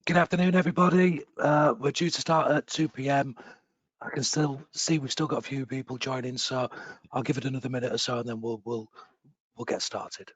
Good afternoon, everybody. We're due to start at 2 p.m. I can still see we've still got a few people joining, so I'll give it another minute or so, and then we'll get started.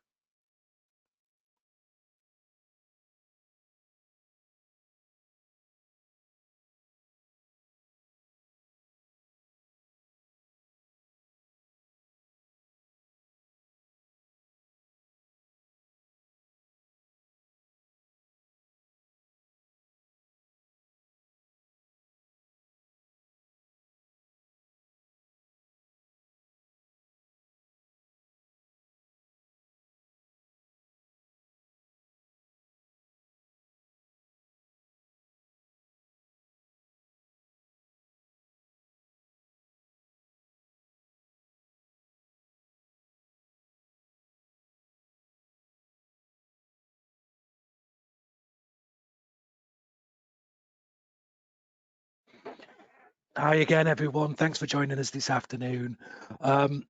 Hi again, everyone. Thanks for joining us this afternoon. Um,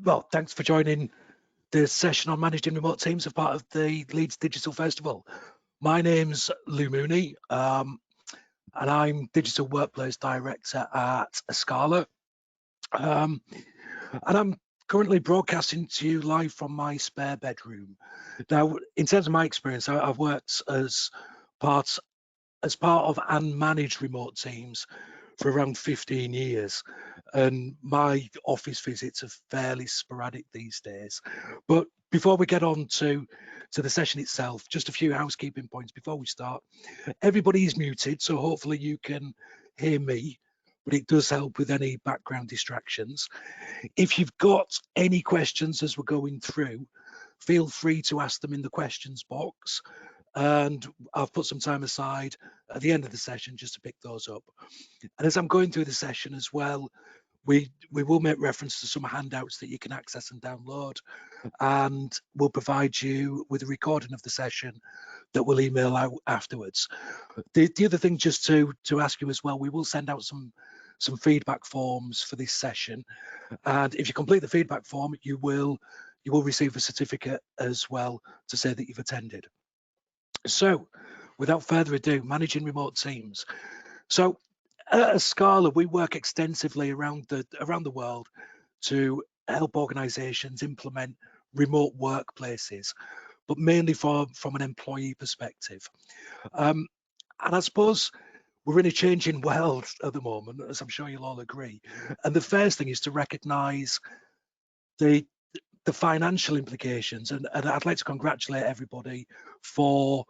well, thanks for joining the session on managing remote teams as part of the Leeds Digital Festival. My name's Lou Mooney, and I'm Digital Workplace Director at Escala. And I'm currently broadcasting to you live from my spare bedroom. Now, in terms of my experience, I've worked as part of and managed remote teams for around 15 years, and my office visits are fairly sporadic these days. But before we get on to the session itself, just a few housekeeping points before we start. Everybody is muted, so hopefully you can hear me, but it does help with any background distractions. If you've got any questions as we're going through, feel free to ask them in the questions box, and I've put some time aside at the end of the session just to pick those up. And as I'm going through the session as well, we will make reference to some handouts that you can access and download, and we'll provide you with a recording of the session that we'll email out afterwards. The other thing, just to ask you as well, we will send out some feedback forms for this session, and if you complete the feedback form, you will receive a certificate as well to say that you've attended. So, without further ado, managing remote teams. So, at Escala, we work extensively around the world to help organisations implement remote workplaces, but mainly from an employee perspective. And I suppose we're in a changing world at the moment, as I'm sure you'll all agree. And the first thing is to recognise the financial implications. And I'd like to congratulate everybody for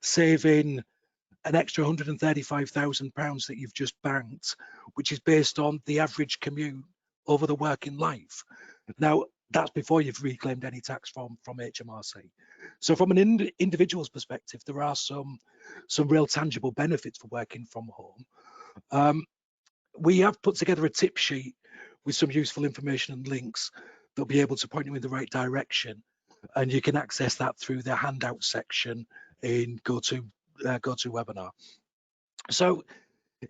saving an extra £135,000 that you've just banked, which is based on the average commute over the working life. Now, that's before you've reclaimed any tax from HMRC. So from an individual's perspective, there are some real tangible benefits for working from home. We have put together a tip sheet with some useful information and links that'll be able to point you in the right direction, and you can access that through the handout section in GoToWebinar. So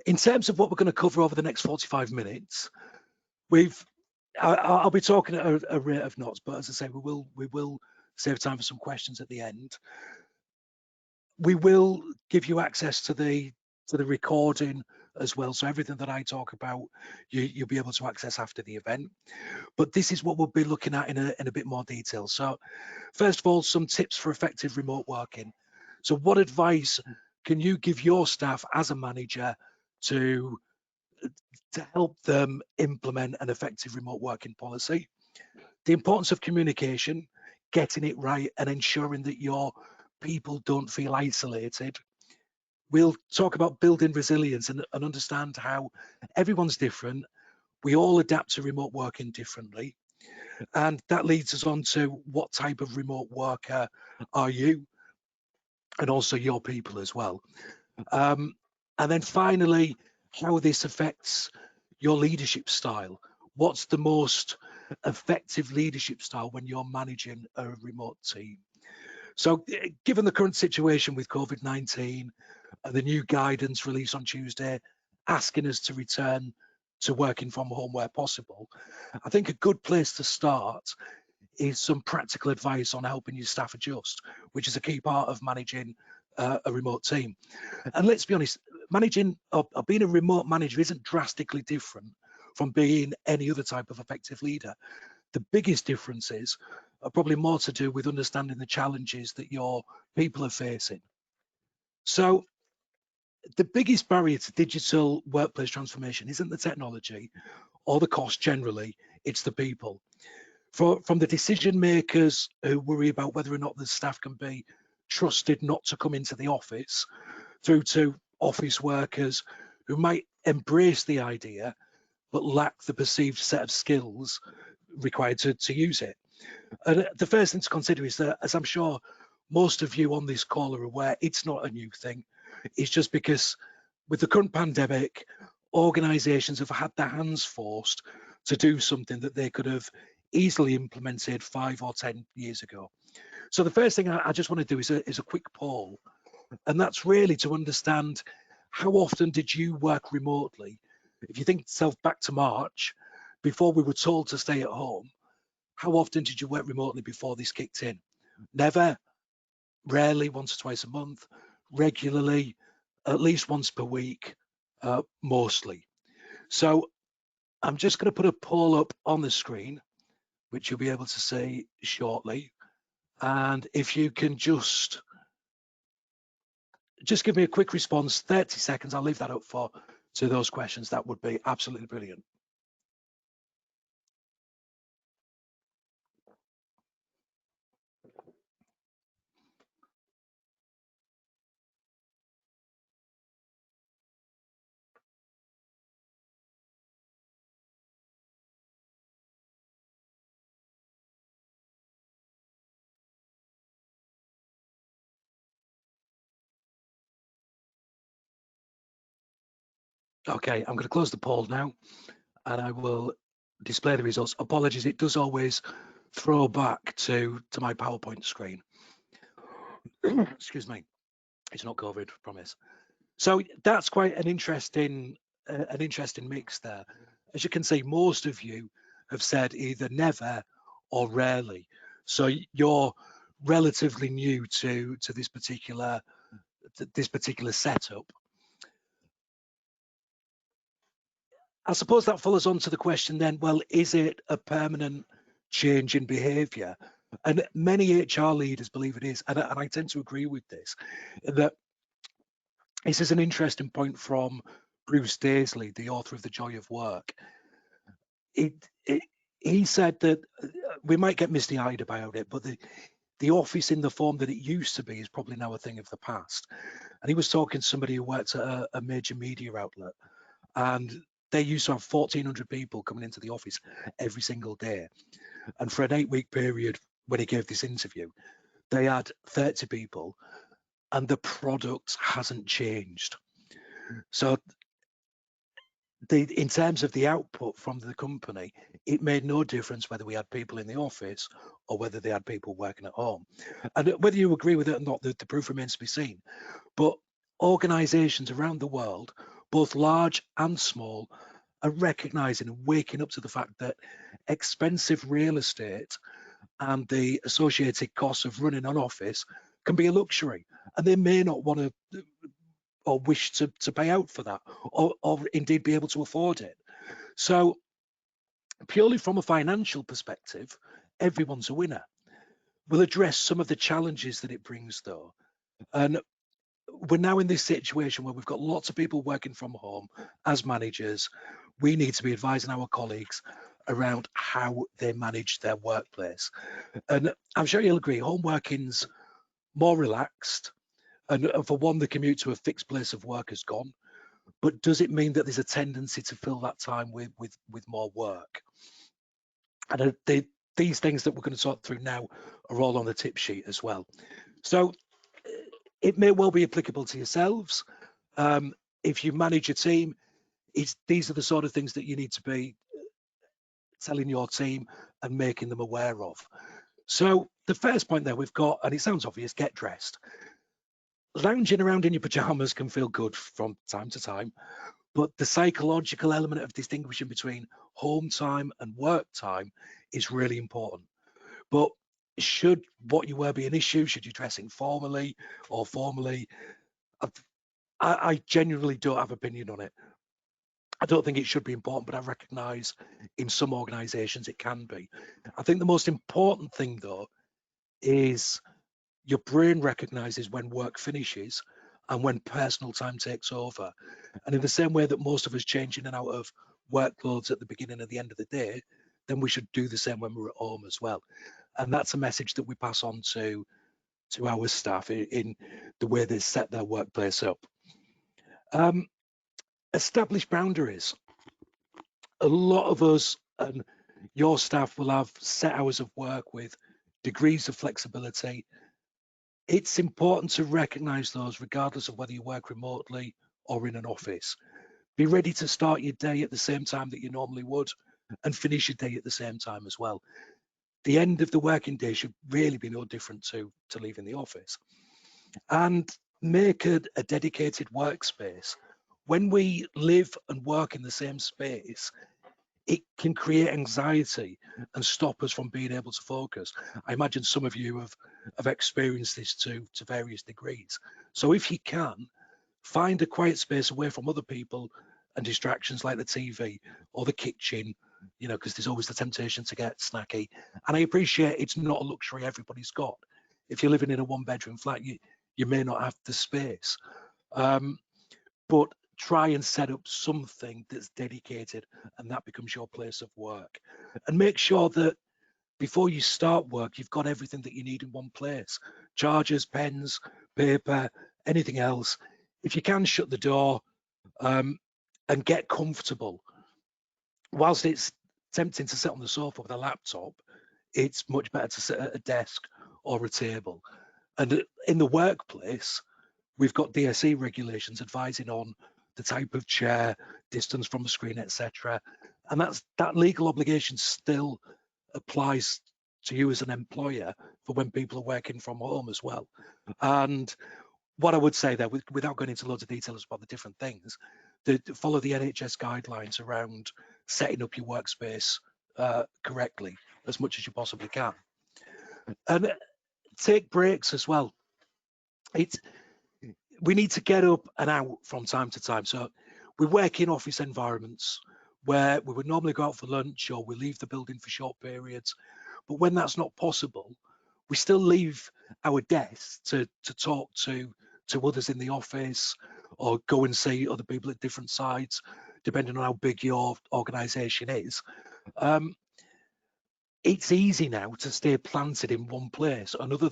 in terms of what we're going to cover over the next 45 minutes, I'll be talking at a rate of knots, but as I say, we will save time for some questions at the end. We will give you access to the recording as well, so everything that I talk about, you'll be able to access after the event. But this is what we'll be looking at in a bit more detail. So first of all, some tips for effective remote working. So what advice can you give your staff as a manager to help them implement an effective remote working policy? The importance of communication, getting it right, and ensuring that your people don't feel isolated. We'll talk about building resilience and understand how everyone's different. We all adapt to remote working differently. And that leads us on to what type of remote worker are you, and also your people as well. And then finally, how this affects your leadership style. What's the most effective leadership style when you're managing a remote team? So given the current situation with COVID-19 and the new guidance released on Tuesday, asking us to return to working from home where possible, I think a good place to start is some practical advice on helping your staff adjust, which is a key part of managing a remote team. And let's be honest, managing or being a remote manager isn't drastically different from being any other type of effective leader. The biggest differences are probably more to do with understanding the challenges that your people are facing. So the biggest barrier to digital workplace transformation isn't the technology or the cost generally, it's the people. From the decision makers who worry about whether or not the staff can be trusted not to come into the office, through to office workers who might embrace the idea but lack the perceived set of skills required to use it. And the first thing to consider is that, as I'm sure most of you on this call are aware, it's not a new thing. It's just because with the current pandemic, organizations have had their hands forced to do something that they could have easily implemented 5 or 10 years ago. So the first thing I just want to do is a quick poll, and that's really to understand how often did you work remotely? If you think yourself back to March, before we were told to stay at home, how often did you work remotely before this kicked in? Never, rarely, once or twice a month, regularly, at least once per week, mostly. So I'm just going to put a poll up on the screen, which you'll be able to see shortly. And if you can just give me a quick response, 30 seconds, I'll leave that up to those questions. That would be absolutely brilliant. Okay, I'm going to close the poll now and I will display the results. Apologies, it does always throw back to my PowerPoint screen. Excuse me, it's not COVID, promise. So that's quite an interesting mix there. As you can see, most of you have said either never or rarely. So you're relatively new to this particular setup. I suppose that follows on to the question then, well, is it a permanent change in behavior? And many HR leaders believe it is, and I tend to agree with this, that this is an interesting point from Bruce Daisley, the author of The Joy of Work. He said that we might get misty-eyed about it, but the office in the form that it used to be is probably now a thing of the past. And he was talking to somebody who worked at a major media outlet, and they used to have 1,400 people coming into the office every single day. And for an 8-week period, when he gave this interview, they had 30 people, and the product hasn't changed. So in terms of the output from the company, it made no difference whether we had people in the office or whether they had people working at home. And whether you agree with it or not, the proof remains to be seen. But organizations around the world, both large and small, are recognizing and waking up to the fact that expensive real estate and the associated costs of running an office can be a luxury, and they may not want to or wish to pay out for that, or indeed be able to afford it. So purely from a financial perspective, everyone's a winner. We'll address some of the challenges that it brings though. And we're now in this situation where we've got lots of people working from home as managers. We need to be advising our colleagues around how they manage their workplace. And I'm sure you'll agree, home working's more relaxed. And for one, the commute to a fixed place of work has gone. But does it mean that there's a tendency to fill that time with more work? And these things that we're going to sort through now are all on the tip sheet as well. So it may well be applicable to yourselves. If you manage a team, these are the sort of things that you need to be telling your team and making them aware of. So the first point there we've got, and it sounds obvious, get dressed. Lounging around in your pajamas can feel good from time to time, but the psychological element of distinguishing between home time and work time is really important. But should what you wear be an issue? Should you dress informally or formally? I genuinely don't have opinion on it. I don't think it should be important, but I recognise in some organisations it can be. I think the most important thing though is your brain recognises when work finishes and when personal time takes over. And in the same way that most of us change in and out of work clothes at the beginning and the end of the day, then we should do the same when we're at home as well. And that's a message that we pass on to our staff in the way they set their workplace up. Establish boundaries. A lot of us and your staff will have set hours of work with degrees of flexibility. It's important to recognize those regardless of whether you work remotely or in an office. Be ready to start your day at the same time that you normally would and finish your day at the same time as well. The end of the working day should really be no different to leaving the office. And make a dedicated workspace. When we live and work in the same space, it can create anxiety and stop us from being able to focus. I imagine some of you have experienced this to various degrees. So if you can, find a quiet space away from other people and distractions like the TV or the kitchen, you know, because there's always the temptation to get snacky. And I appreciate it's not a luxury everybody's got. If you're living in a one-bedroom flat, you may not have the space. But try and set up something that's dedicated and that becomes your place of work. And make sure that before you start work, you've got everything that you need in one place. Chargers, pens, paper, anything else. If you can, shut the door and get comfortable. Whilst it's tempting to sit on the sofa with a laptop, it's much better to sit at a desk or a table. And in the workplace, we've got DSE regulations advising on the type of chair, distance from the screen, etc. And that legal obligation still applies to you as an employer for when people are working from home as well. And what I would say there, without going into loads of details about the different things, follow the NHS guidelines around setting up your workspace correctly as much as you possibly can. And take breaks as well. We need to get up and out from time to time. So we work in office environments where we would normally go out for lunch or we leave the building for short periods. But when that's not possible, we still leave our desks to talk to others in the office or go and see other people at different sites, depending on how big your organization is. It's easy now to stay planted in one place, and other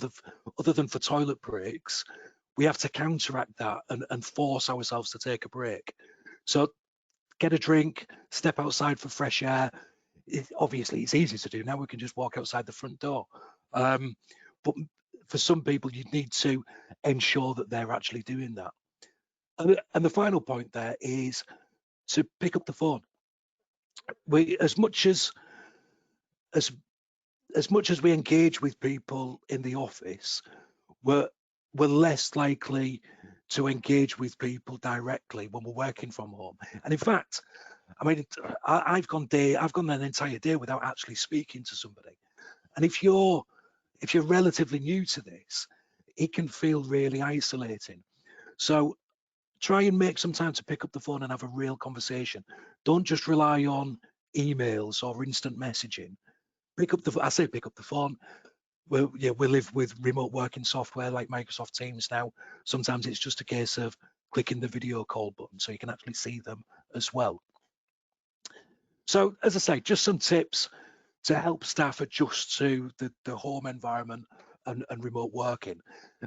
than for toilet breaks, we have to counteract that and force ourselves to take a break. So get a drink, step outside for fresh air. Obviously, it's easy to do now. We can just walk outside the front door. But for some people, you need to ensure that they're actually doing that. And the final point there is to pick up the phone. As much as we engage with people in the office, we're less likely to engage with people directly when we're working from home. And in fact, I mean, I've gone an entire day without actually speaking to somebody. And if you're relatively new to this, it can feel really isolating. So try and make some time to pick up the phone and have a real conversation. Don't just rely on emails or instant messaging. Pick up the phone. We live with remote working software like Microsoft Teams now. Sometimes it's just a case of clicking the video call button so you can actually see them as well. So as I say, just some tips to help staff adjust to the home environment and remote working.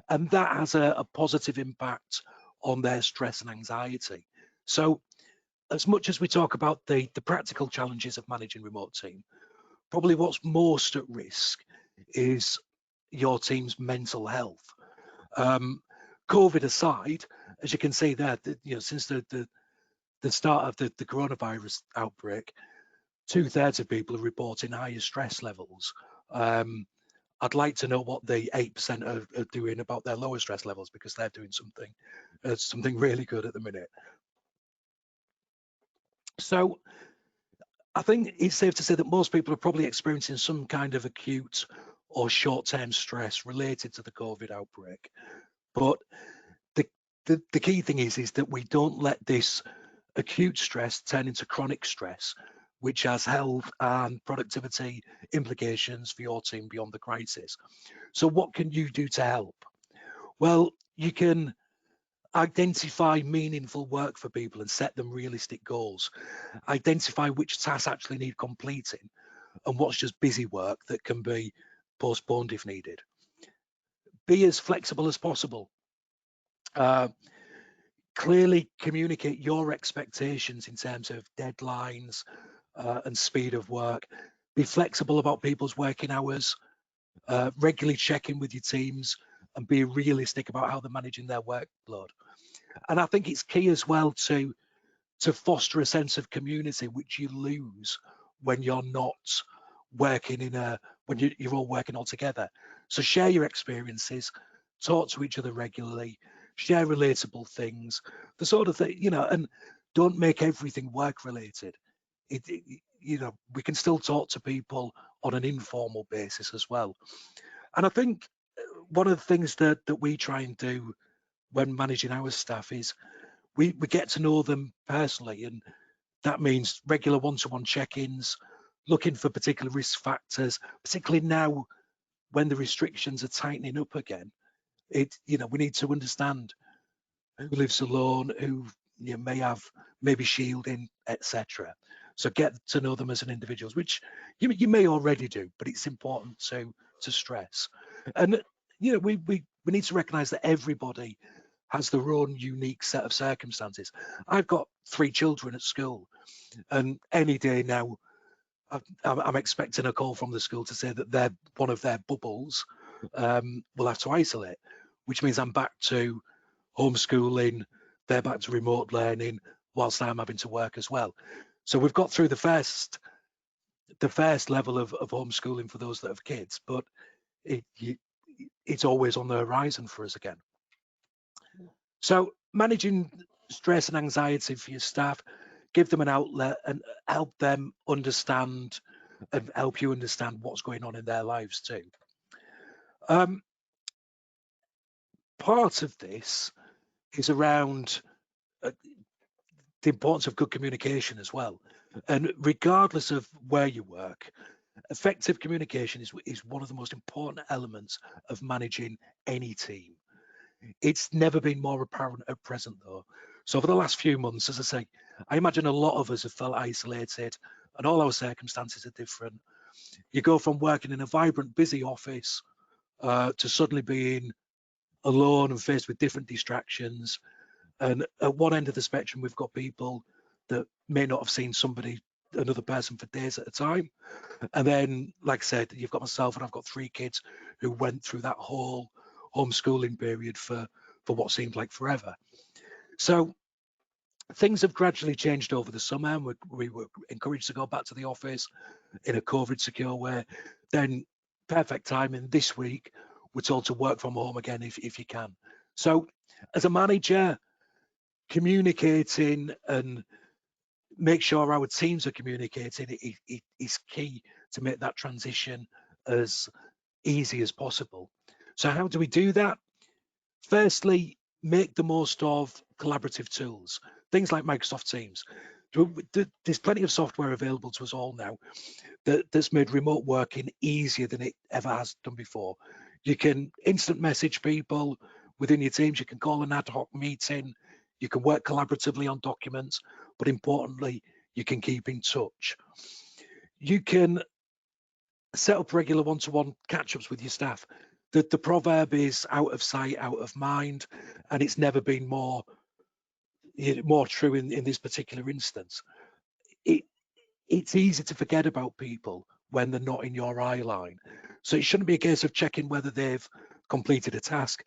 And that has a positive impact on their stress and anxiety. So as much as we talk about the practical challenges of managing remote team, probably what's most at risk is your team's mental health. COVID aside, as you can see there, since the start of the coronavirus outbreak, 2/3 of people are reporting higher stress levels. I'd like to know what the 8% are doing about their lower stress levels, because they're doing something really good at the minute. So I think it's safe to say that most people are probably experiencing some kind of acute or short-term stress related to the COVID outbreak. But the key thing is that we don't let this acute stress turn into chronic stress, which has health and productivity implications for your team beyond the crisis. So what can you do to help? Well, you can identify meaningful work for people and set them realistic goals. Identify which tasks actually need completing and what's just busy work that can be postponed if needed. Be as flexible as possible. Clearly communicate your expectations in terms of deadlines and speed of work. Be flexible about people's working hours. Regularly check in with your teams and be realistic about how they're managing their workload. And I think it's key as well to foster a sense of community, which you lose when you're not working when you're all working all together. So share your experiences, talk to each other regularly, share relatable things, the sort of thing, and don't make everything work related. We can still talk to people on an informal basis as well. And I think one of the things that we try and do when managing our staff is we get to know them personally, and that means regular one-to-one check-ins, looking for particular risk factors, particularly now when the restrictions are tightening up again. We need to understand who lives alone, who may have maybe shielding, etc. So get to know them as an individuals, which you may already do, but it's important to stress. And we need to recognise that everybody has their own unique set of circumstances. I've got 3 children at school, and any day now I'm expecting a call from the school to say that one of their bubbles will have to isolate, which means I'm back to homeschooling, they're back to remote learning, whilst I'm having to work as well. So we've got through the first level of homeschooling for those that have kids, but it's always on the horizon for us again. So managing stress and anxiety for your staff, give them an outlet and help them understand and help you understand what's going on in their lives too. Part of this is around the importance of good communication as well. And regardless of where you work, effective communication is one of the most important elements of managing any team. It's never been more apparent at present though. So over the last few months, as I say, I imagine a lot of us have felt isolated and all our circumstances are different. You go from working in a vibrant, busy office to suddenly being alone and faced with different distractions. And at one end of the spectrum, we've got people that may not have seen another person for days at a time. And then, like I said, you've got myself and I've got 3 kids who went through that whole homeschooling period for what seemed like forever. So things have gradually changed over the summer, and we were encouraged to go back to the office in a COVID secure way. Then perfect timing this week, we're told to work from home again if you can. So as a manager, communicating and make sure our teams are communicating is key to make that transition as easy as possible. So how do we do that? Firstly, make the most of collaborative tools, things like Microsoft Teams. There's plenty of software available to us all now that's made remote working easier than it ever has done before. You can instant message people within your teams, you can call an ad hoc meeting, you can work collaboratively on documents, but importantly, you can keep in touch. You can set up regular one-to-one catch-ups with your staff. The proverb is out of sight, out of mind, and it's never been more true in this particular instance. It's easy to forget about people when they're not in your eye line. So it shouldn't be a case of checking whether they've completed a task,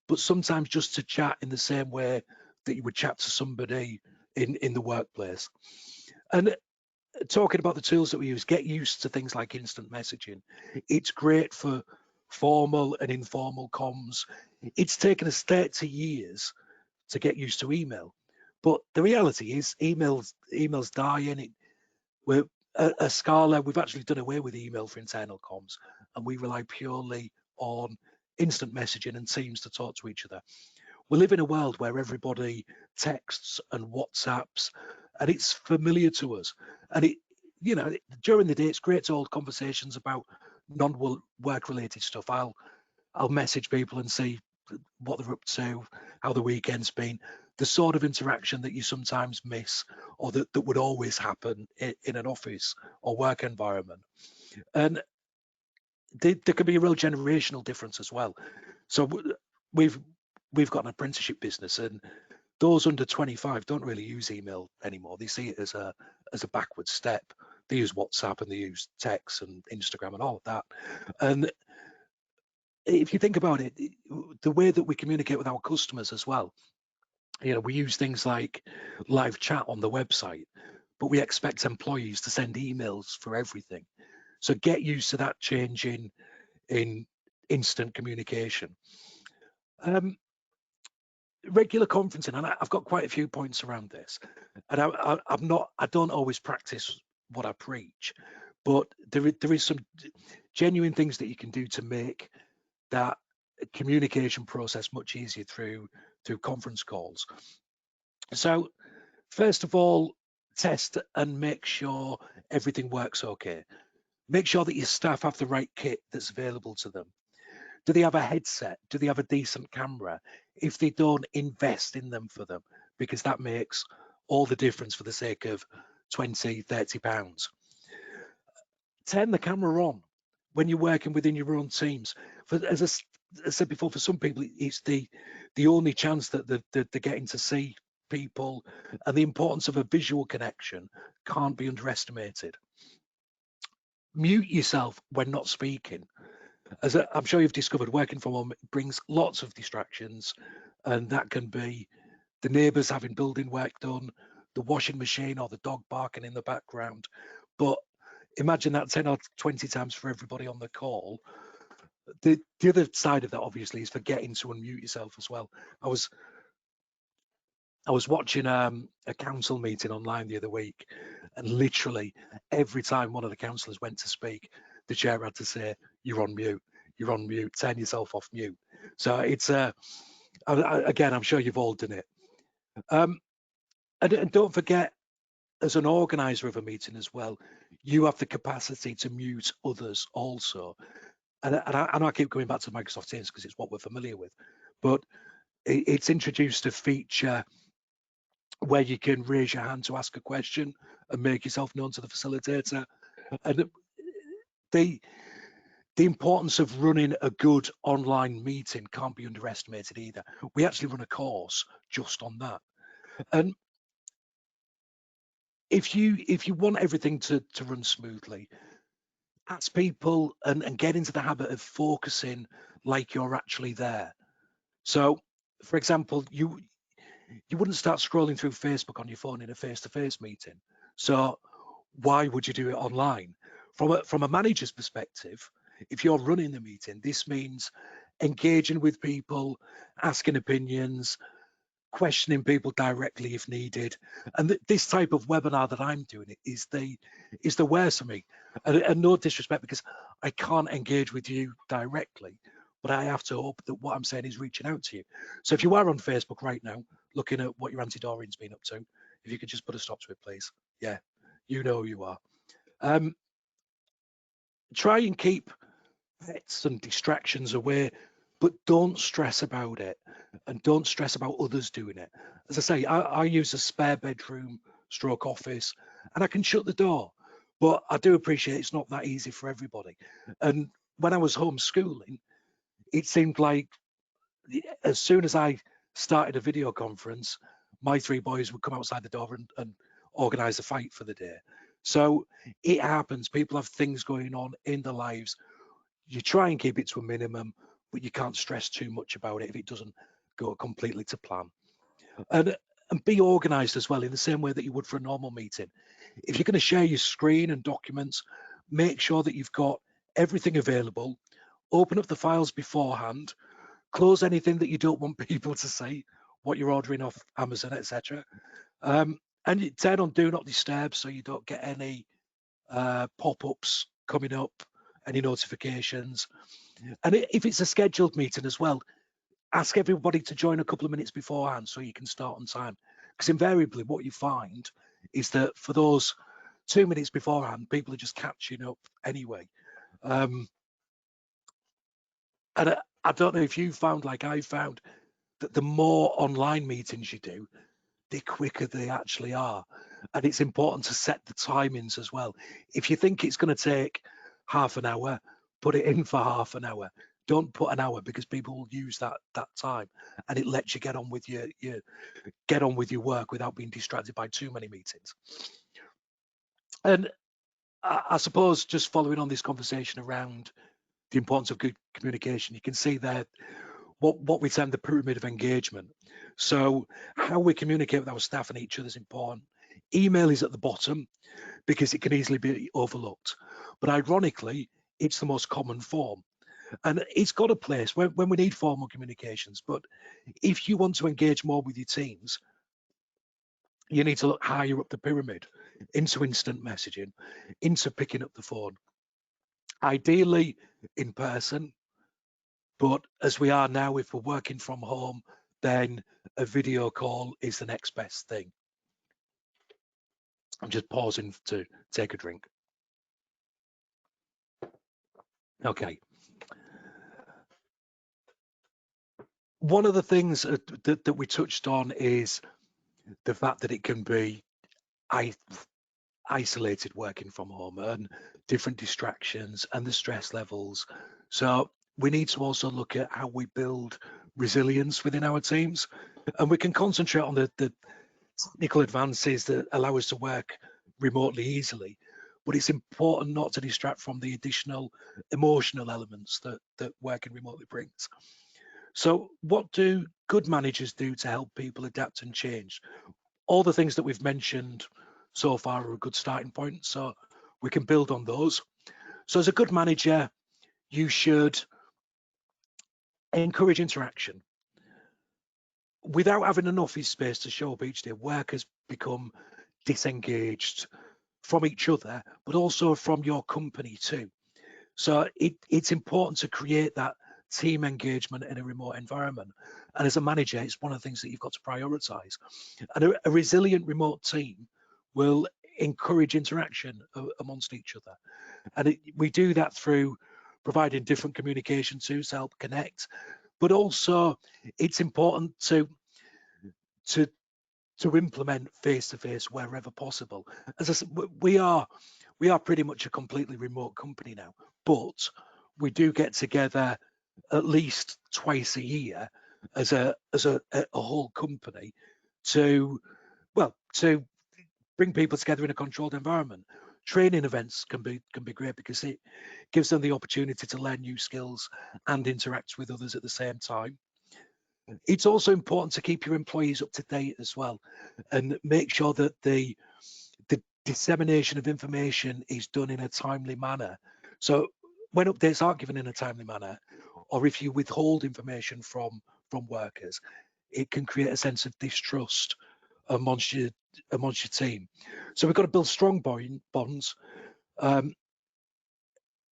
but sometimes just to chat in the same way that you would chat to somebody in the workplace. And talking about the tools that we use, get used to things like instant messaging. It's great for formal and informal comms. It's taken us 30 years to get used to email, but the reality is email's dying. We're at Scala, we've actually done away with email for internal comms, and we rely purely on instant messaging and Teams to talk to each other. We live in a world where everybody texts and WhatsApps, and it's familiar to us. And during the day, it's great to hold conversations about non-work related stuff. I'll message people and see what they're up to, how the weekend's been, the sort of interaction that you sometimes miss, or that would always happen in an office or work environment. And there could be a real generational difference as well. So we've got an apprenticeship business, and those under 25 don't really use email anymore. They see it as a backward step. They use WhatsApp and they use text and Instagram and all of that. And if you think about it, the way that we communicate with our customers as well, we use things like live chat on the website, but we expect employees to send emails for everything. So get used to that change in instant communication. Regular conferencing, and I've got quite a few points around this, and I don't always practice what I preach, but there is some genuine things that you can do to make that communication process much easier through conference calls. So first of all, test and make sure everything works okay. Make sure that your staff have the right kit that's available to them. Do they have a headset? Do they have a decent camera? If they don't, invest in them for them, because that makes all the difference for the sake of 20, 30 pounds. Turn the camera on when you're working within your own teams. As I said before, for some people, it's the only chance that they're getting to see people, and the importance of a visual connection can't be underestimated. Mute yourself when not speaking. As I'm sure you've discovered, working from home brings lots of distractions, and that can be the neighbours having building work done, the washing machine, or the dog barking in the background. But imagine that 10 or 20 times for everybody on the call. The other side of that, obviously, is forgetting to unmute yourself as well. I was watching a council meeting online the other week, and literally every time one of the councillors went to speak, the chair had to say, "You're on mute. You're on mute. Turn yourself off mute." So it's again, I'm sure you've all done it. And don't forget, as an organizer of a meeting as well, you have the capacity to mute others also. And I keep going back to Microsoft Teams because it's what we're familiar with, but it's introduced a feature where you can raise your hand to ask a question and make yourself known to the facilitator. And the importance of running a good online meeting can't be underestimated either. We actually run a course just on that. And if you want everything to run smoothly, ask people and get into the habit of focusing like you're actually there. So, for example, you wouldn't start scrolling through Facebook on your phone in a face-to-face meeting. So why would you do it online? From a manager's perspective, if you're running the meeting, this means engaging with people, asking opinions, questioning people directly if needed. And this type of webinar that I'm doing is the worst for me. And no disrespect, because I can't engage with you directly, but I have to hope that what I'm saying is reaching out to you. So if you are on Facebook right now, looking at what your Auntie Doreen's been up to, if you could just put a stop to it, please. Yeah, you know who you are. Try and keep pets and distractions away, but don't stress about it, and don't stress about others doing it. As I say, I use a spare bedroom stroke office, and I can shut the door, but I do appreciate it's not that easy for everybody. And when I was homeschooling, it seemed like as soon as I started a video conference, my 3 boys would come outside the door and organize a fight for the day. So it happens. People have things going on in their lives. You try and keep it to a minimum, but you can't stress too much about it if it doesn't go completely to plan. And be organized as well, in the same way that you would for a normal meeting. If you're going to share your screen and documents, make sure that you've got everything available. Open up the files beforehand. Close anything that you don't want people to see, what you're ordering off Amazon, etc. And you turn on Do Not Disturb so you don't get any pop-ups coming up, any notifications. And if it's a scheduled meeting as well, ask everybody to join a couple of minutes beforehand so you can start on time. Because invariably what you find is that for those 2 minutes beforehand, people are just catching up anyway. And I don't know if you found, like I found, that the more online meetings you do, the quicker they actually are. And it's important to set the timings as well. If you think it's going to take half an hour, put it in for half an hour. Don't put an hour, because people will use that time, and it lets you get on with your work without being distracted by too many meetings. And I suppose, just following on this conversation around the importance of good communication, you can see there what we term the pyramid of engagement. So how we communicate with our staff and each other is important. Email is at the bottom because it can easily be overlooked, but ironically, it's the most common form. And it's got a place when we need formal communications. But if you want to engage more with your teams, you need to look higher up the pyramid, into instant messaging, into picking up the phone. Ideally in person, but as we are now, if we're working from home, then a video call is the next best thing. I'm just pausing to take a drink. Okay. One of the things that we touched on is the fact that it can be isolated working from home and different distractions and the stress levels. So we need to also look at how we build resilience within our teams, and we can concentrate on the technical advances that allow us to work remotely easily. But it's important not to distract from the additional emotional elements that working remotely brings. So what do good managers do to help people adapt and change? All the things that we've mentioned so far are a good starting point, so we can build on those. So as a good manager, you should encourage interaction. Without having an office space to show up each day, workers become disengaged from each other, but also from your company too. So it's important to create that team engagement in a remote environment. And as a manager, it's one of the things that you've got to prioritize. And a resilient remote team will encourage interaction amongst each other. And we do that through providing different communication tools to help connect, but also it's important to implement face-to-face wherever possible. As I said, we are pretty much a completely remote company now, but we do get together at least twice a year as a whole company to bring people together in a controlled environment. Training events can be great because it gives them the opportunity to learn new skills and interact with others at the same time. It's also important to keep your employees up to date as well, and make sure that the dissemination of information is done in a timely manner. So when updates aren't given in a timely manner, or if you withhold information from workers, it can create a sense of distrust amongst your team. So we've got to build strong bonds.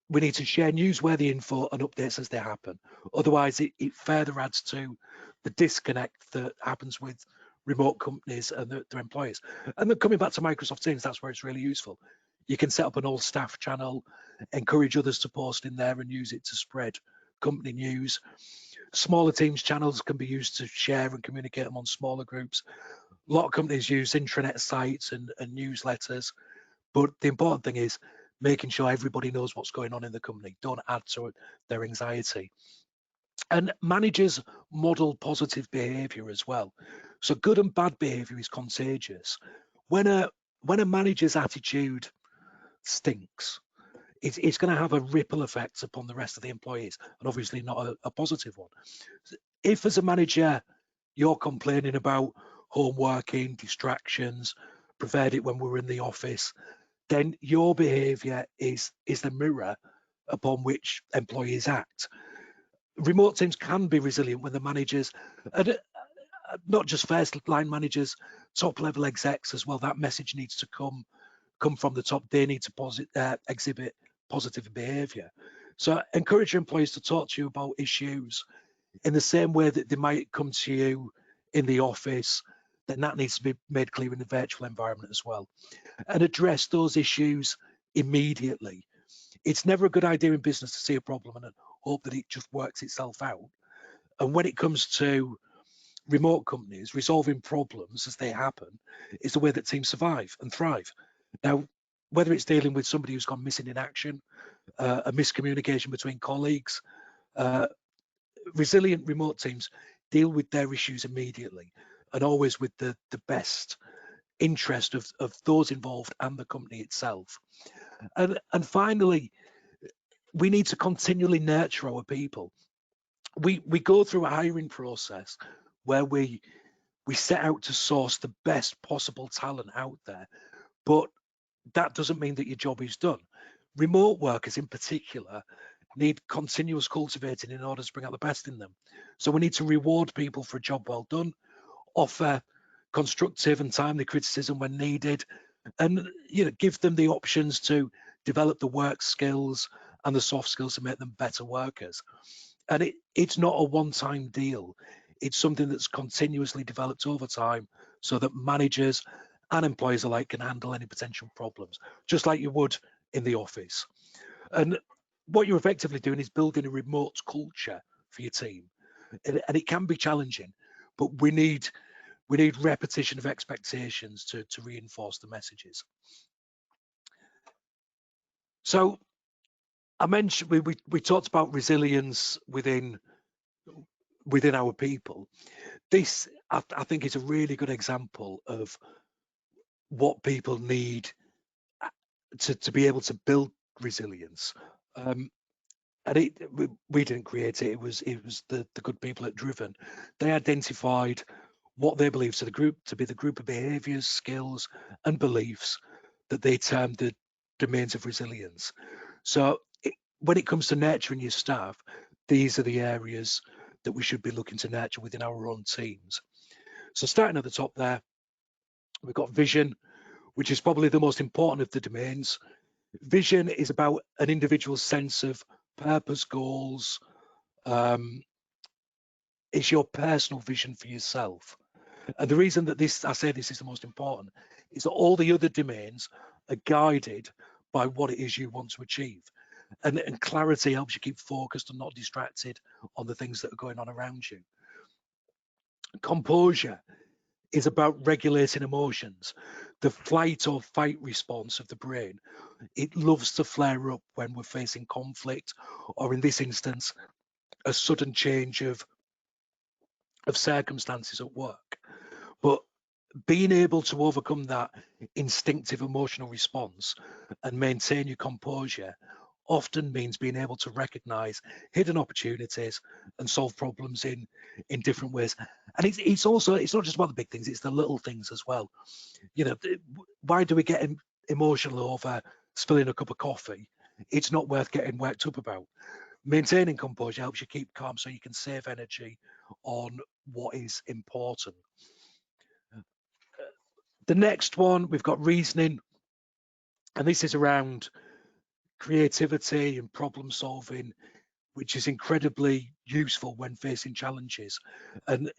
We need to share newsworthy info and updates as they happen. Otherwise, it further adds to the disconnect that happens with remote companies and their employees. And then coming back to Microsoft Teams, that's where it's really useful. You can set up an all staff channel, encourage others to post in there and use it to spread company news. Smaller teams channels can be used to share and communicate among smaller groups. A lot of companies use intranet sites and newsletters, but the important thing is making sure everybody knows what's going on in the company. Don't add to their anxiety. And managers model positive behavior as well. So good and bad behavior is contagious. When a manager's attitude stinks, it's going to have a ripple effect upon the rest of the employees, and obviously not a positive one. If as a manager you're complaining about home working, distractions, preferred it when we were in the office, then your behavior is the mirror upon which employees act. Remote teams can be resilient when the managers, and not just first line managers, top level execs as well. That message needs to come from the top. They need to exhibit positive behaviour. So encourage your employees to talk to you about issues in the same way that they might come to you in the office. Then that needs to be made clear in the virtual environment as well, and address those issues immediately. It's never a good idea in business to see a problem and hope that it just works itself out. And when it comes to remote companies, resolving problems as they happen is the way that teams survive and thrive. Now, whether it's dealing with somebody who's gone missing in action, a miscommunication between colleagues, resilient remote teams deal with their issues immediately and always with the best interest of those involved and the company itself. And finally, we need to continually nurture our people. We go through a hiring process where we set out to source the best possible talent out there, but that doesn't mean that your job is done. Remote workers in particular need continuous cultivating in order to bring out the best in them. So we need to reward people for a job well done, offer constructive and timely criticism when needed, and give them the options to develop the work skills and the soft skills to make them better workers. And it's not a one-time deal. It's something that's continuously developed over time so that managers and employees alike can handle any potential problems, just like you would in the office. And what you're effectively doing is building a remote culture for your team. And it can be challenging, but we need repetition of expectations to reinforce the messages. So I mentioned we talked about resilience within our people. This I think is a really good example of what people need to be able to build resilience. And we didn't create it. It was the good people at Driven. They identified what they believe to be the group of behaviours, skills, and beliefs that they termed the domains of resilience. So when it comes to nurturing your staff, these are the areas that we should be looking to nurture within our own teams. So starting at the top there, we've got vision, which is probably the most important of the domains. Vision is about an individual's sense of purpose, goals. It's your personal vision for yourself. And the reason that I say this is the most important is that all the other domains are guided by what it is you want to achieve. And clarity helps you keep focused and not distracted on the things that are going on around you. Composure is about regulating emotions. The flight or fight response of the brain, it loves to flare up when we're facing conflict, or in this instance, a sudden change of circumstances at work. But being able to overcome that instinctive emotional response and maintain your composure often means being able to recognize hidden opportunities and solve problems in different ways. And it's not just about the big things, it's the little things as well. Why do we get emotional over spilling a cup of coffee? It's not worth getting worked up about. Maintaining composure helps you keep calm so you can save energy on what is important. The next one, we've got reasoning, and this is around creativity and problem solving, which is incredibly useful when facing challenges. And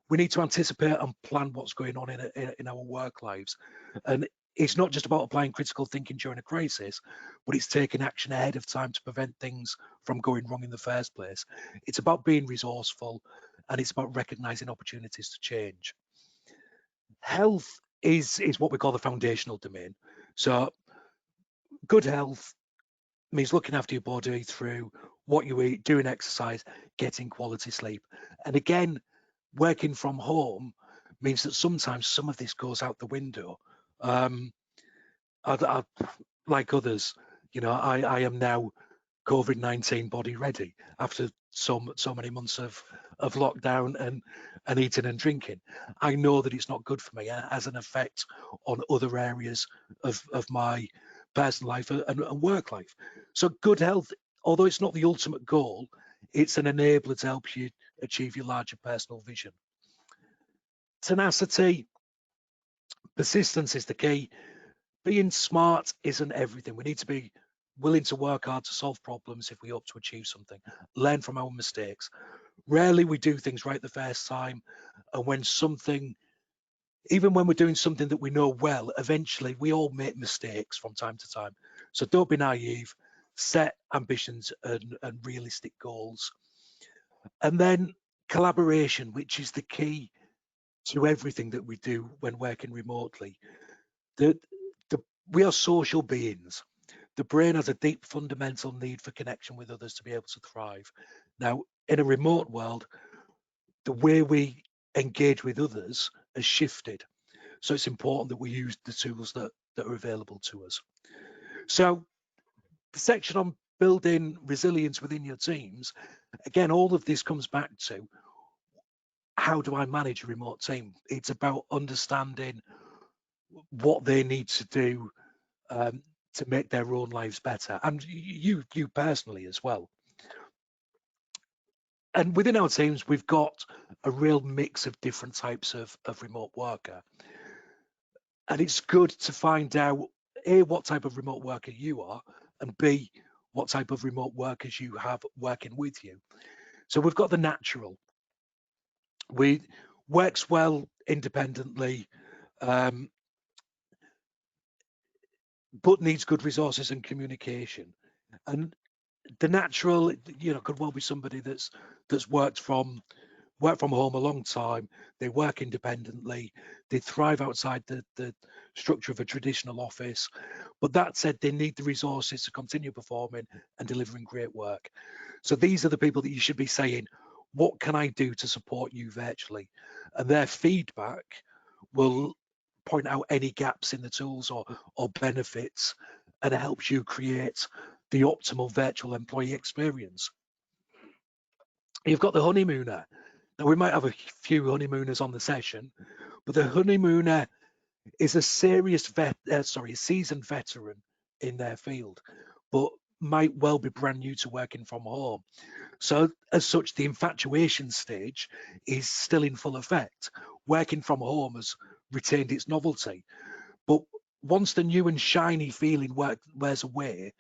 we need to anticipate and plan what's going on in our work lives. And it's not just about applying critical thinking during a crisis, but it's taking action ahead of time to prevent things from going wrong in the first place. It's about being resourceful, and it's about recognizing opportunities to change. Health is what we call the foundational domain. So good health means looking after your body through what you eat, doing exercise, getting quality sleep. And again, working from home means that sometimes some of this goes out the window. I, like others, I am now COVID-19 body ready after so many months of lockdown and eating and drinking. I know that it's not good for me. It has an effect on other areas of my personal life and work life. So good health, although it's not the ultimate goal, it's an enabler to help you achieve your larger personal vision. Tenacity, persistence is the key. Being smart isn't everything. We need to be willing to work hard to solve problems if we hope to achieve something, learn from our mistakes. Rarely we do things right the first time, and even when we're doing something that we know well, eventually we all make mistakes from time to time. So don't be naive, set ambitions and realistic goals. And then collaboration, which is the key to everything that we do when working remotely. The, we are social beings. The brain has a deep fundamental need for connection with others to be able to thrive. Now, in a remote world, the way we engage with others has shifted. So it's important that we use the tools that are available to us. So the section on building resilience within your teams, again, all of this comes back to how do I manage a remote team? It's about understanding what they need to do to make their own lives better, and you personally as well. And within our teams, we've got a real mix of different types of remote worker. And it's good to find out, A, what type of remote worker you are, and B, what type of remote workers you have working with you. So we've got the natural. We works well independently, but needs good resources and communication. And the natural, could well be somebody that's worked from home a long time. They work independently. They thrive outside the structure of a traditional office. But that said, they need the resources to continue performing and delivering great work. So these are the people that you should be saying, what can I do to support you virtually? And their feedback will point out any gaps in the tools or benefits, and it helps you create the optimal virtual employee experience. You've got the honeymooner. Now, we might have a few honeymooners on the session, but the honeymooner is a seasoned veteran in their field, but might well be brand new to working from home. So as such, the infatuation stage is still in full effect. Working from home has retained its novelty, but once the new and shiny feeling wears away,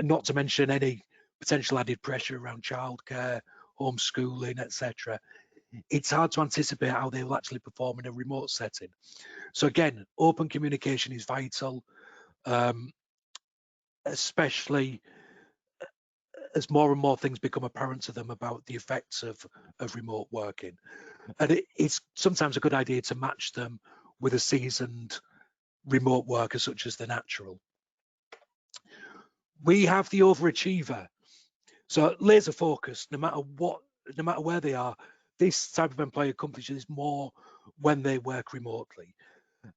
not to mention any potential added pressure around childcare, homeschooling, etc., it's hard to anticipate how they will actually perform in a remote setting. So again, open communication is vital, especially as more and more things become apparent to them about the effects of remote working. And it's sometimes a good idea to match them with a seasoned remote worker such as the natural. We have the overachiever. So laser focused, no matter where they are, this type of employee accomplishes more when they work remotely.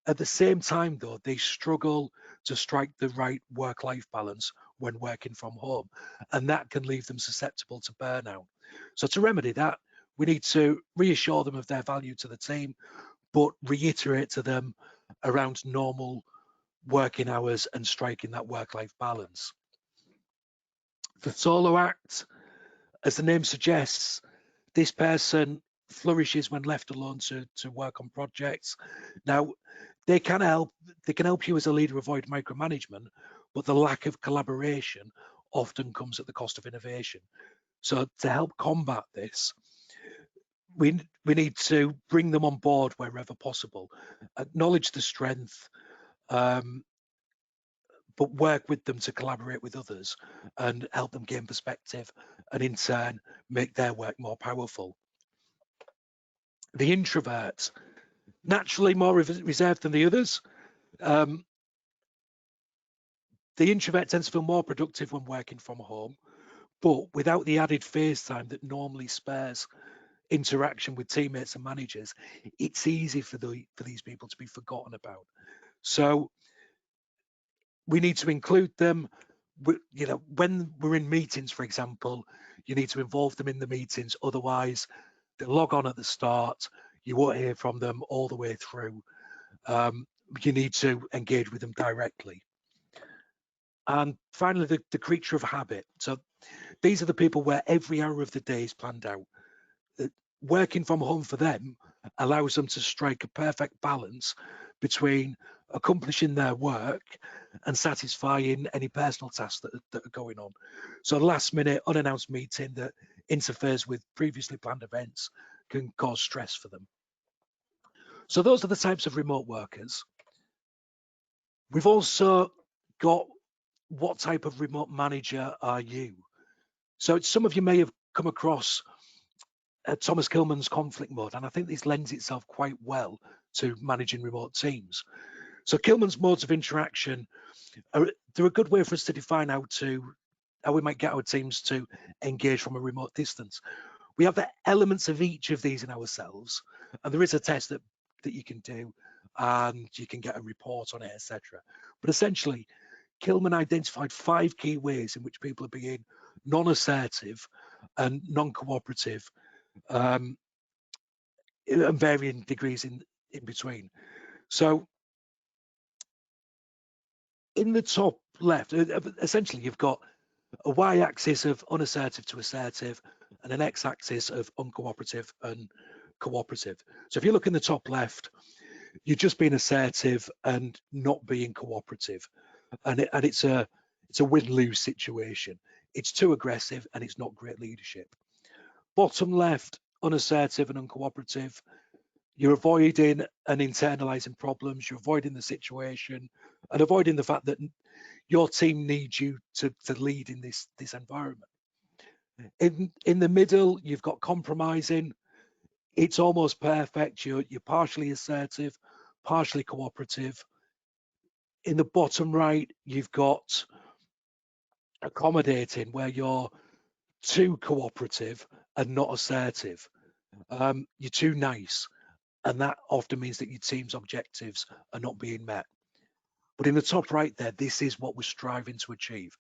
At the same time, though, they struggle to strike the right work-life balance when working from home, and that can leave them susceptible to burnout. So to remedy that, we need to reassure them of their value to the team, but reiterate to them around normal working hours and striking that work-life balance. The solo act, as the name suggests, this person flourishes when left alone to work on projects. Now, they can help you as a leader avoid micromanagement, but the lack of collaboration often comes at the cost of innovation. So to help combat this, we need to bring them on board wherever possible, acknowledge the strength, but work with them to collaborate with others and help them gain perspective, and in turn make their work more powerful. The introvert, naturally more reserved than the others. The introvert tends to feel more productive when working from home, but without the added face time that normally spares interaction with teammates and managers, it's easy for these people to be forgotten about. So we need to include them. When we're in meetings, for example, you need to involve them in the meetings. Otherwise, they log on at the start. You won't hear from them all the way through. You need to engage with them directly. And finally, the creature of habit. So these are the people where every hour of the day is planned out. Working from home for them allows them to strike a perfect balance between accomplishing their work and satisfying any personal tasks that are going on. So last minute unannounced meeting that interferes with previously planned events can cause stress for them. So those are the types of remote workers. We've also got, what type of remote manager are you? So some of you may have come across Thomas Kilmann's conflict mode, and I think this lends itself quite well to managing remote teams. So Kilmann's modes of interaction they're a good way for us to define how we might get our teams to engage from a remote distance. We have the elements of each of these in ourselves, and there is a test that you can do, and you can get a report on it, etc. But essentially, Kilmann identified 5 key ways in which people are being non-assertive and non-cooperative, and varying degrees in between. So in the top left, essentially you've got a y-axis of unassertive to assertive and an x-axis of uncooperative and cooperative. So if you look in the top left, you're just being assertive and not being cooperative, and it's a win-lose situation. It's too aggressive and it's not great leadership. Bottom left, unassertive and uncooperative. You're avoiding and internalizing problems. You're avoiding the situation and avoiding the fact that your team needs you to lead in this environment. In the middle, you've got compromising. It's almost perfect. You're partially assertive, partially cooperative. In the bottom right, you've got accommodating, where you're too cooperative and not assertive. You're too nice, and that often means that your team's objectives are not being met. But in the top right there, this is what we're striving to achieve: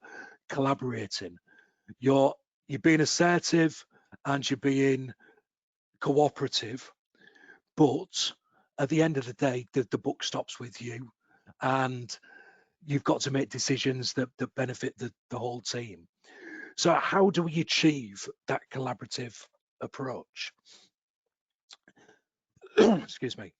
collaborating. You're being assertive and you're being cooperative, but at the end of the day, the buck stops with you, and you've got to make decisions that benefit the whole team. So how do we achieve that collaborative approach? Excuse me.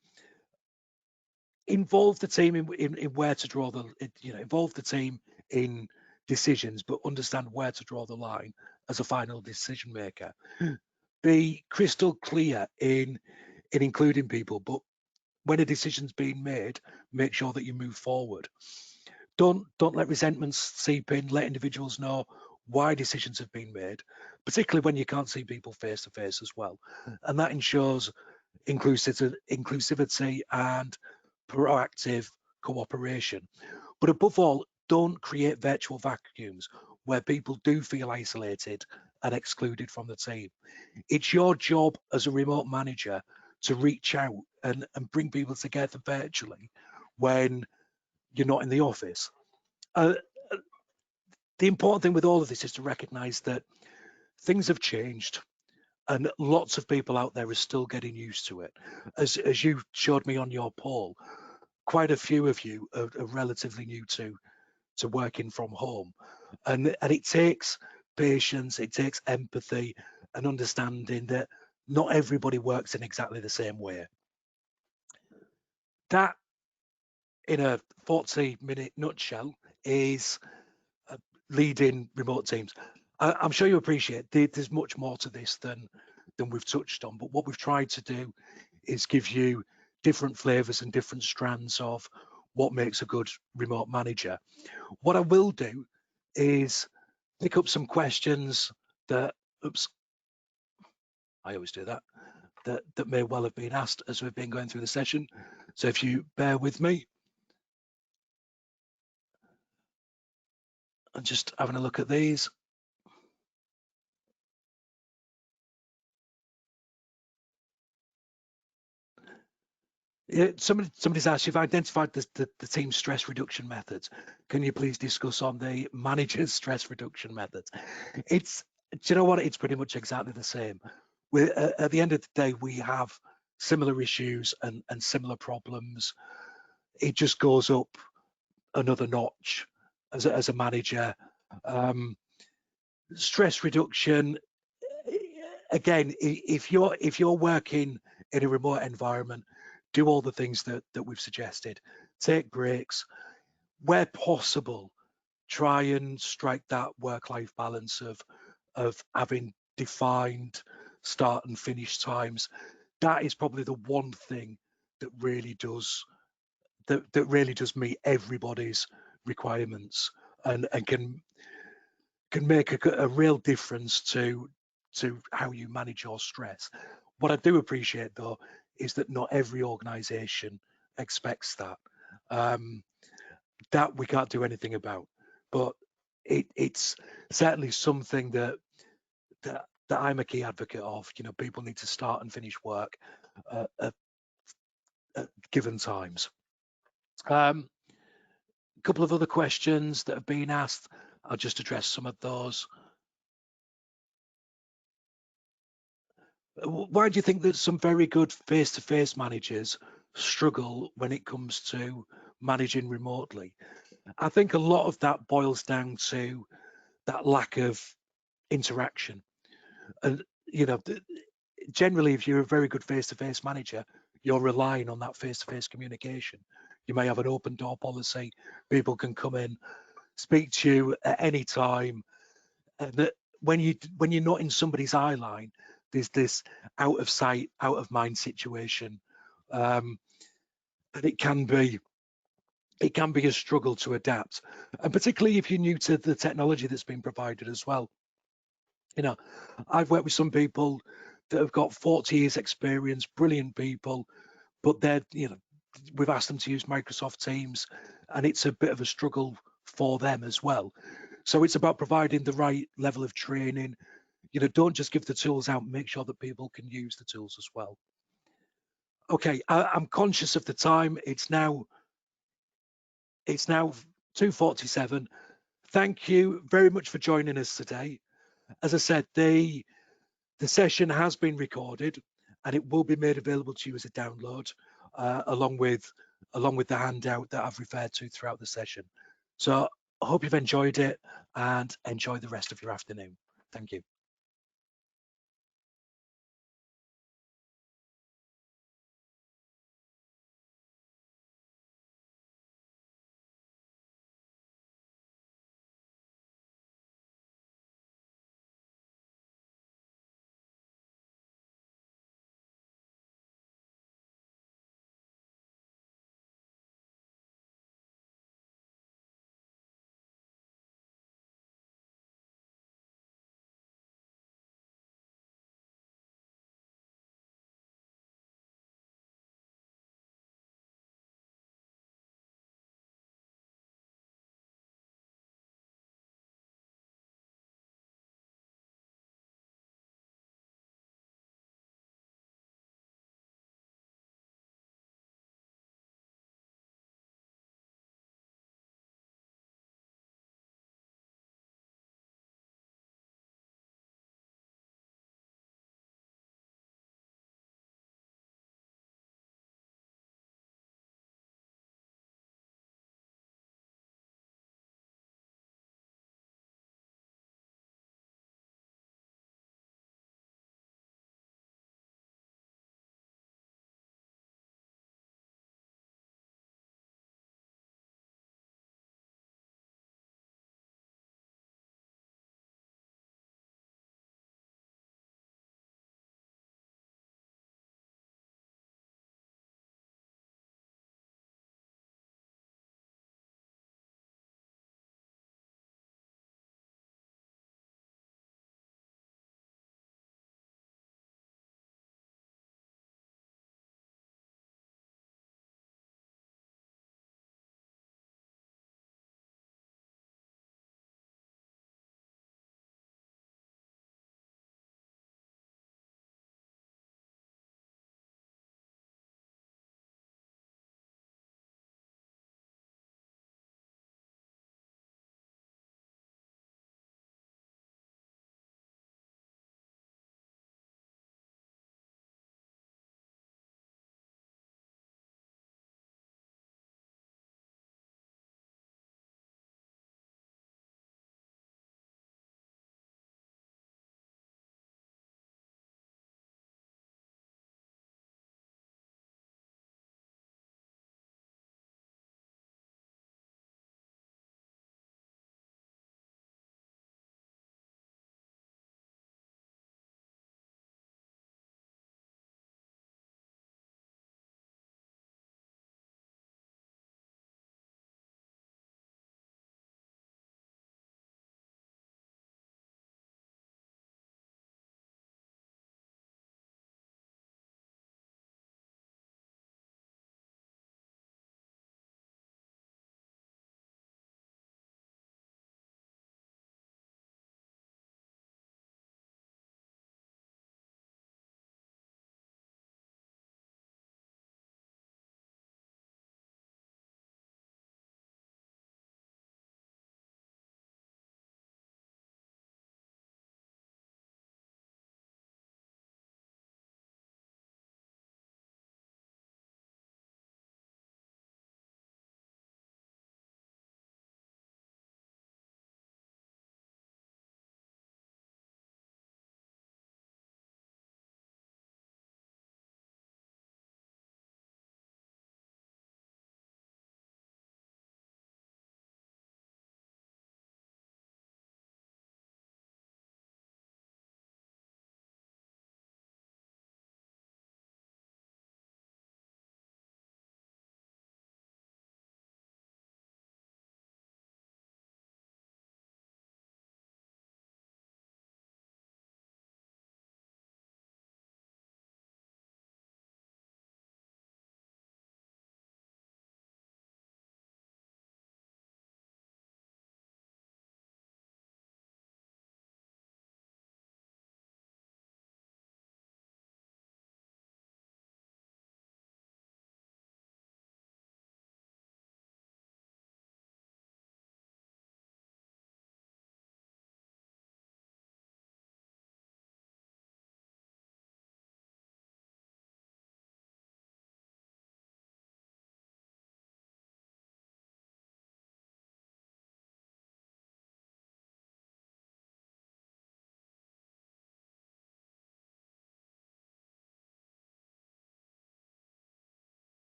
Involve the team in where to draw the, involve the team in decisions, but understand where to draw the line as a final decision maker. Be crystal clear in including people, but when a decision's being made, make sure that you move forward. Don't let resentments seep in. Let individuals know why decisions have been made, particularly when you can't see people face to face as well. And that ensures inclusivity and proactive cooperation. But above all, don't create virtual vacuums where people do feel isolated and excluded from the team. It's your job as a remote manager to reach out and bring people together virtually when you're not in the office. The important thing with all of this is to recognize that things have changed, and lots of people out there are still getting used to it. As you showed me on your poll, quite a few of you are relatively new to working from home, and it takes patience, it takes empathy and understanding that not everybody works in exactly the same way. That, in a 40-minute nutshell, is leading remote teams. I'm sure you appreciate there's much more to this than we've touched on, but what we've tried to do is give you different flavors and different strands of what makes a good remote manager. What I will do is pick up some questions that, I always do that may well have been asked as we've been going through the session. So if you bear with me, I'm just having a look at these. Somebody's asked, you've identified the team's stress reduction methods. Can you please discuss on the manager's stress reduction methods? Do you know what? It's pretty much exactly the same. At the end of the day, we have similar issues and similar problems. It just goes up another notch as a manager. Stress reduction, again, if you're working in a remote environment, do all the things that we've suggested. take breaks, where possible, try and strike that work-life balance of having defined start and finish times. That is probably the one thing that really does meet everybody's requirements and can make a real difference to how you manage your stress. What I do appreciate though is that not every organization expects that. That we can't do anything about, but it's certainly something that I'm a key advocate of. You know, people need to start and finish work at given times. A couple of other questions that have been asked. I'll just address some of those. Why do you think that some very good face-to-face managers struggle when it comes to managing remotely? I think a lot of that boils down to that lack of interaction. And, you know, generally, if you're a very good face-to-face manager, you're relying on that face-to-face communication. You may have an open door policy. People can come in, speak to you at any time. And that when you're not in somebody's eye line, there's this out of sight, out of mind situation, and it can be a struggle to adapt, and particularly if you're new to the technology that's been provided as well. You know, I've worked with some people that have got 40 years experience, brilliant people, but we've asked them to use Microsoft Teams, and it's a bit of a struggle for them as well. So it's about providing the right level of training. You know, don't just give the tools out, make sure that people can use the tools as well. Okay, I'm conscious of the time. It's now 2:47. Thank you very much for joining us today. As I said, the session has been recorded and it will be made available to you as a download, along with the handout that I've referred to throughout the session. So I hope you've enjoyed it and enjoy the rest of your afternoon. Thank you.